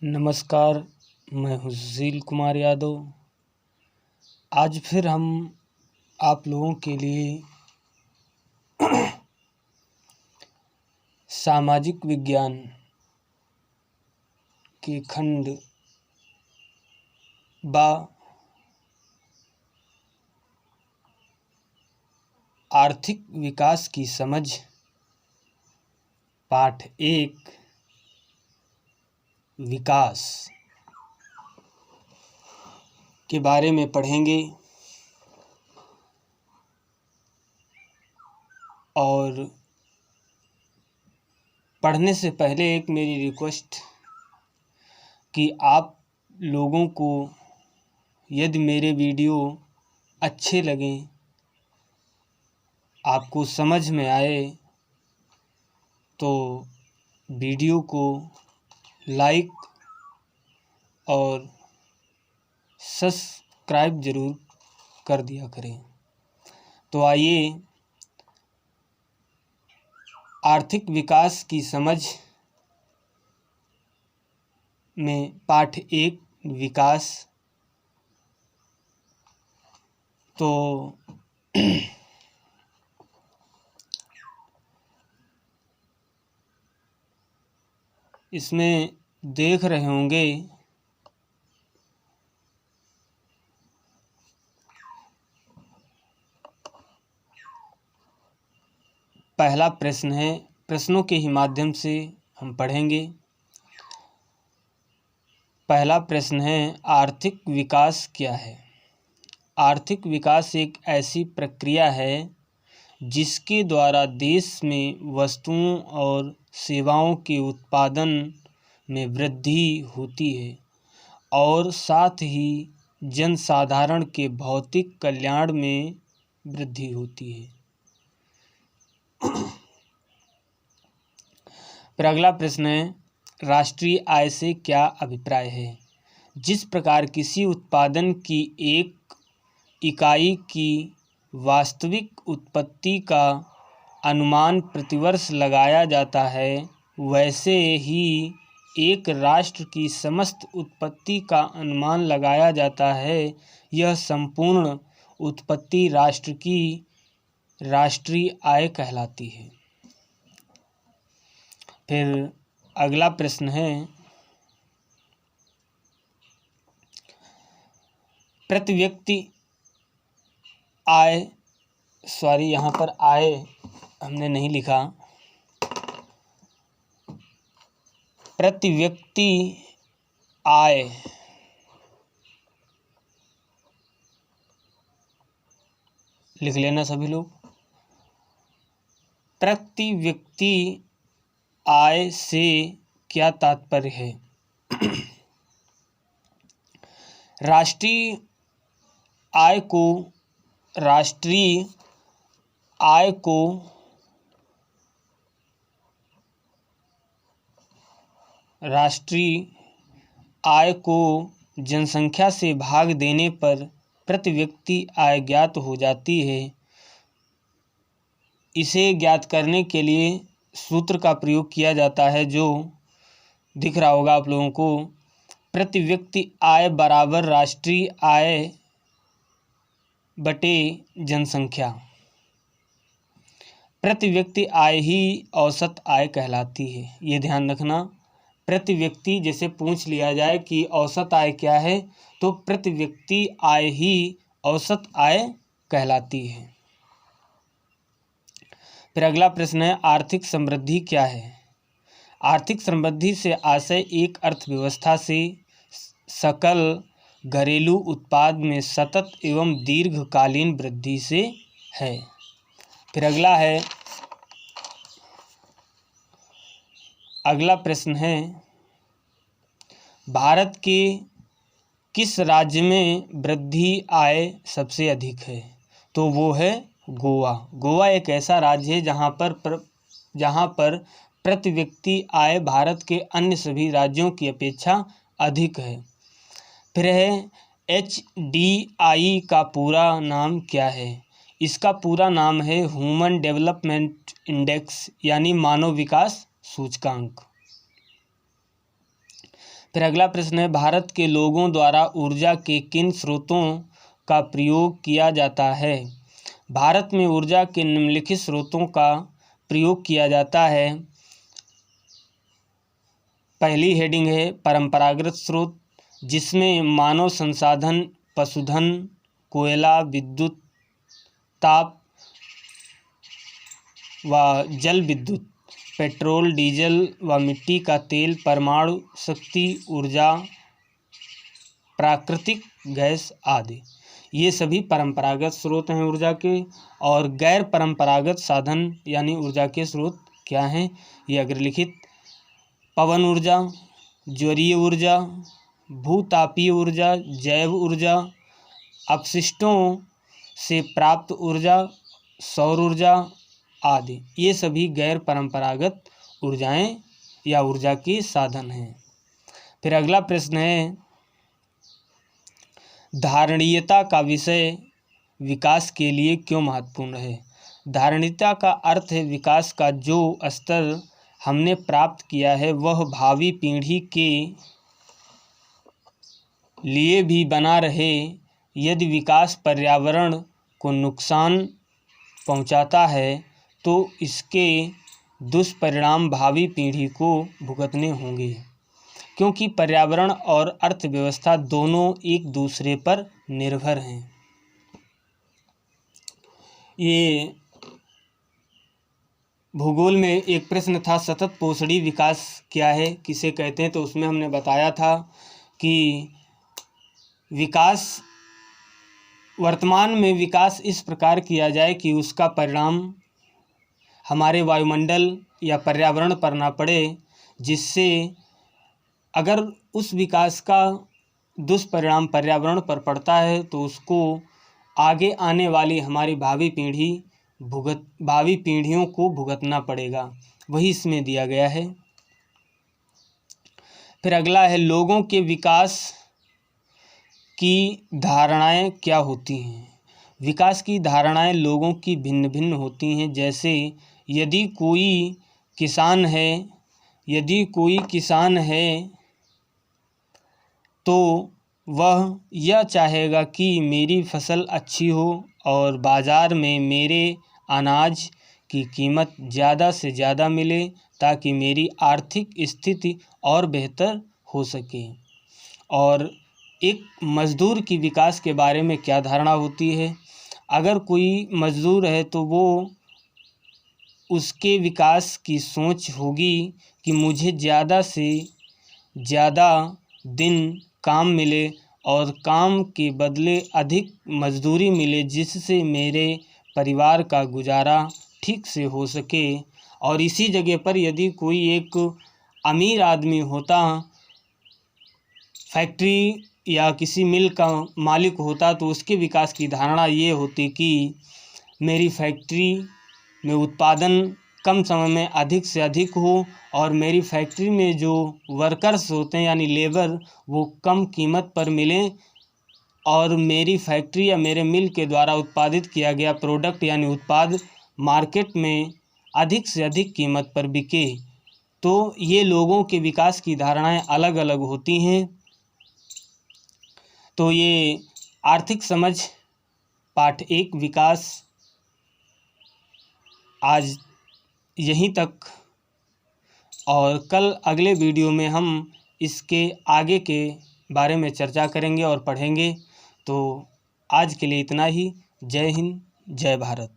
नमस्कार, मैं हूँ सुशील कुमार यादव। आज फिर हम आप लोगों के लिए सामाजिक विज्ञान के खंड बा आर्थिक विकास की समझ पाठ 1 विकास के बारे में पढ़ेंगे। और पढ़ने से पहले एक मेरी रिक्वेस्ट कि आप लोगों को यदि मेरे वीडियो अच्छे लगें, आपको समझ में आए, तो वीडियो को लाइक और सब्सक्राइब ज़रूर कर दिया करें। तो आइए आर्थिक विकास की समझ में पाठ 1 विकास। तो इसमें देख रहे होंगे पहला प्रश्न है, प्रश्नों के ही माध्यम से हम पढ़ेंगे। पहला प्रश्न है, आर्थिक विकास क्या है? आर्थिक विकास एक ऐसी प्रक्रिया है जिसके द्वारा देश में वस्तुओं और सेवाओं के उत्पादन में वृद्धि होती है और साथ ही जनसाधारण के भौतिक कल्याण में वृद्धि होती है। फिर अगला प्रश्न है, राष्ट्रीय आय से क्या अभिप्राय है? जिस प्रकार किसी उत्पादन की एक इकाई की वास्तविक उत्पत्ति का अनुमान प्रतिवर्ष लगाया जाता है, वैसे ही एक राष्ट्र की समस्त उत्पत्ति का अनुमान लगाया जाता है। यह संपूर्ण उत्पत्ति राष्ट्र की राष्ट्रीय आय कहलाती है। फिर अगला प्रश्न है, प्रति व्यक्ति आय, यहाँ पर आय हमने नहीं लिखा, प्रति व्यक्ति आय लिख लेना सभी लोग। प्रति व्यक्ति आय से क्या तात्पर्य है? राष्ट्रीय आय को जनसंख्या से भाग देने पर प्रति व्यक्ति आय ज्ञात हो जाती है। इसे ज्ञात करने के लिए सूत्र का प्रयोग किया जाता है, जो दिख रहा होगा आप लोगों को। प्रति व्यक्ति आय बराबर राष्ट्रीय आय बटे जनसंख्या। प्रति व्यक्ति आय ही औसत आय कहलाती है। ये ध्यान रखना, प्रति व्यक्ति जैसे पूछ लिया जाए कि औसत आय क्या है, तो प्रति व्यक्ति आय ही औसत आय कहलाती है। फिर अगला प्रश्न है, आर्थिक समृद्धि क्या है? आर्थिक समृद्धि से आशय एक अर्थव्यवस्था से सकल घरेलू उत्पाद में सतत एवं दीर्घकालीन वृद्धि से है। फिर अगला प्रश्न है, भारत के किस राज्य में वृद्धि आय सबसे अधिक है? तो वो है गोवा। गोवा एक ऐसा राज्य है जहाँ पर प्रति व्यक्ति आय भारत के अन्य सभी राज्यों की अपेक्षा अधिक है। फिर है, HDI का पूरा नाम क्या है? इसका पूरा नाम है ह्यूमन डेवलपमेंट इंडेक्स, यानी मानव विकास सूचकांक। फिर अगला प्रश्न है, भारत के लोगों द्वारा ऊर्जा के किन स्रोतों का प्रयोग किया जाता है? भारत में ऊर्जा के निम्नलिखित स्रोतों का प्रयोग किया जाता है। पहली हेडिंग है परंपरागत स्रोत, जिसमें मानव संसाधन, पशुधन, कोयला, विद्युत, ताप व जल विद्युत, पेट्रोल, डीजल व मिट्टी का तेल, परमाणु शक्ति ऊर्जा, प्राकृतिक गैस आदि। ये सभी परंपरागत स्रोत हैं ऊर्जा के। और गैर परंपरागत साधन यानी ऊर्जा के स्रोत क्या हैं? ये अग्रलिखित पवन ऊर्जा, ज्वरीय ऊर्जा, भूतापीय ऊर्जा, जैव ऊर्जा, अपशिष्टों से प्राप्त ऊर्जा, सौर ऊर्जा आदि। ये सभी गैर परंपरागत ऊर्जाएं या ऊर्जा के साधन हैं। फिर अगला प्रश्न है, धारणीयता का विषय विकास के लिए क्यों महत्वपूर्ण है? धारणीयता का अर्थ है विकास का जो स्तर हमने प्राप्त किया है वह भावी पीढ़ी के लिए भी बना रहे। यदि विकास पर्यावरण को नुकसान पहुंचाता है तो इसके दुष्परिणाम भावी पीढ़ी को भुगतने होंगे, क्योंकि पर्यावरण और अर्थव्यवस्था दोनों एक दूसरे पर निर्भर हैं। ये भूगोल में एक प्रश्न था, सतत पोषणी विकास क्या है, किसे कहते हैं? तो उसमें हमने बताया था कि विकास, वर्तमान में विकास इस प्रकार किया जाए कि उसका परिणाम हमारे वायुमंडल या पर्यावरण पर ना पड़े, जिससे अगर उस विकास का दुष्परिणाम पर्यावरण पर पड़ता है तो उसको आगे आने वाली हमारी भावी पीढ़ियों को भुगतना पड़ेगा। वही इसमें दिया गया है। फिर अगला है, लोगों के विकास की धारणाएं क्या होती हैं? विकास की धारणाएं लोगों की भिन्न भिन्न होती हैं। जैसे यदि कोई किसान है तो वह यह चाहेगा कि मेरी फसल अच्छी हो और बाज़ार में मेरे अनाज की कीमत ज़्यादा से ज़्यादा मिले, ताकि मेरी आर्थिक स्थिति और बेहतर हो सके। और एक मज़दूर की विकास के बारे में क्या धारणा होती है? अगर कोई मज़दूर है तो वो उसके विकास की सोच होगी कि मुझे ज़्यादा से ज़्यादा दिन काम मिले और काम के बदले अधिक मजदूरी मिले, जिससे मेरे परिवार का गुजारा ठीक से हो सके। और इसी जगह पर यदि कोई एक अमीर आदमी होता, फैक्ट्री या किसी मिल का मालिक होता, तो उसके विकास की धारणा ये होती कि मेरी फैक्ट्री में उत्पादन कम समय में अधिक से अधिक हो और मेरी फैक्ट्री में जो वर्कर्स होते हैं यानी लेबर, वो कम कीमत पर मिलें और मेरी फैक्ट्री या मेरे मिल के द्वारा उत्पादित किया गया प्रोडक्ट यानी उत्पाद मार्केट में अधिक से अधिक कीमत पर बिके। तो ये लोगों के विकास की धारणाएं अलग अलग होती हैं। तो ये आर्थिक समझ पाठ 1 विकास आज यहीं तक, और कल अगले वीडियो में हम इसके आगे के बारे में चर्चा करेंगे और पढ़ेंगे। तो आज के लिए इतना ही। जय हिंद, जय भारत।